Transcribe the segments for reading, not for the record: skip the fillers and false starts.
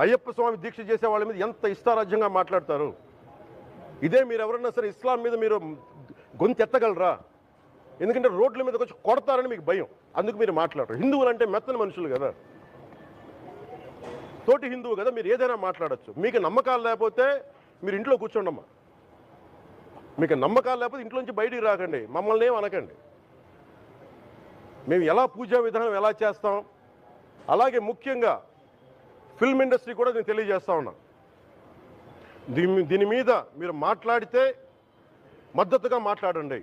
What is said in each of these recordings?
అయ్యప్ప స్వామి దీక్ష చేసే వాళ్ళ మీద ఎంత ఇష్టారాజ్యంగా మాట్లాడతారు. ఇదే మీరు ఎవరన్నా సరే ఇస్లాం మీద మీరు గొంతెత్తగలరా? ఎందుకంటే రోడ్ల మీదకి వచ్చి కొడతారని మీకు భయం, అందుకు మీరు మాట్లాడరు. హిందువులు అంటే మెత్తని మనుషులు కదా, తోటి హిందువు కదా, మీరు ఏదైనా మాట్లాడచ్చు. మీకు నమ్మకాలు లేకపోతే మీరు ఇంట్లో కూర్చోండమ్మా. మీకు నమ్మకాలు లేకపోతే ఇంట్లోంచి బయటికి రాకండి, మమ్మల్ని ఏం అనకండి. మేము ఎలా పూజా విధానం ఎలా చేస్తాం, అలాగే ముఖ్యంగా ఫిల్మ్ ఇండస్ట్రీ కూడా నేను తెలియజేస్తా ఉన్నా. దీని మీద మీరు మాట్లాడితే మద్దతుగా మాట్లాడండి,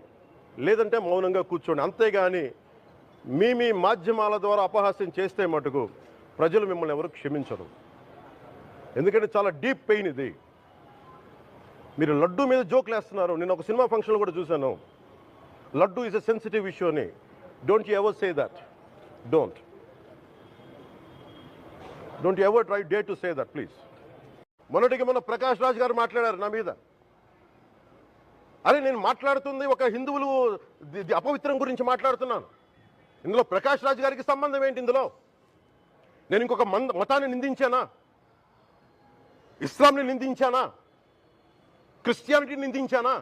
లేదంటే మౌనంగా కూర్చోండి. అంతేగాని మీ మాధ్యమాల ద్వారా అపహాస్యం చేస్తే మటుకు ప్రజలు మిమ్మల్ని ఎవరు క్షమించరు. ఎందుకంటే చాలా డీప్ పెయిన్ ఇది. మీరు లడ్డూ మీద జోక్లు వేస్తున్నారు. నేను ఒక సినిమా ఫంక్షన్లో కూడా చూశాను. Laddu is a sensitive issue అని. Don't you ever say that. Don't you ever try day to say that please. మొన్నటికి మొన్న ప్రకాష్ రాజ్ గారు మాట్లాడారు నా మీద. అరే నేను మాట్లాడుతుంది ఒక హిందువులు అపవిత్రం గురించి మాట్లాడుతున్నాను. ఇందులో ప్రకాష్ రాజ్ గారికి సంబంధం ఏంటి? ఇందులో నేను ఇంకొక మతాన్ని నిందించానా? ఇస్లాంని నిందించానా? క్రిస్టియానిటీని నిందించానా?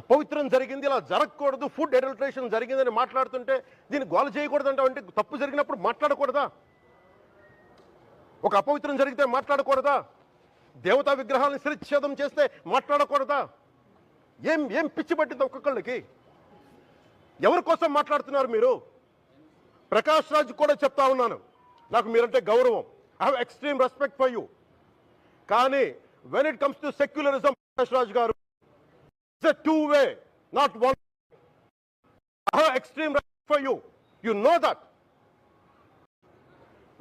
అపవిత్రం జరిగింది, ఇలా జరగకూడదు, ఫుడ్ అడల్టరేషన్ జరిగిందని మాట్లాడుతుంటే దీన్ని గోల చేయకూడదంట. అంటే తప్పు జరిగినప్పుడు మాట్లాడకూడదా? ఒక అపవిత్రం జరిగితే మాట్లాడకూడదా? దేవతా విగ్రహాలను శిరచ్ఛేదం చేస్తే మాట్లాడకూడదా? ఏం పిచ్చి పట్టింది ఒక్కొక్కళ్ళకి? ఎవరి కోసం మాట్లాడుతున్నారు మీరు? ప్రకాష్ రాజ్ కూడా చెప్తా ఉన్నాను, నాకు మీరంటే గౌరవం. I have extreme respect for you. కానీ when it comes to secularism, Prakash Raj garu, it's a two-way, not one. I have extreme respect for you. You know that.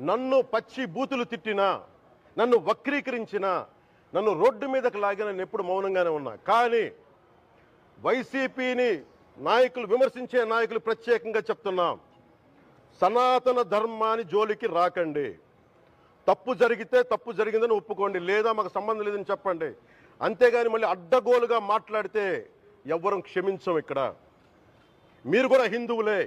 నన్ను పచ్చి బూతులు తిట్టినా, నన్ను వక్రీకరించినా, నన్ను రోడ్డు మీదకి లాగిన నేను ఎప్పుడు మౌనంగానే ఉన్నా. కానీ వైసీపీని నాయకులు విమర్శించే నాయకులు ప్రత్యేకంగా చెప్తున్నాం, సనాతన ధర్మాన్ని జోలికి రాకండి. తప్పు జరిగితే తప్పు జరిగిందని ఒప్పుకోండి, లేదా మాకు సంబంధం లేదని చెప్పండి. అంతేగాని మళ్ళీ అడ్డగోలుగా మాట్లాడితే ఎవ్వరం క్షమించం. ఇక్కడ మీరు కూడా హిందువులే.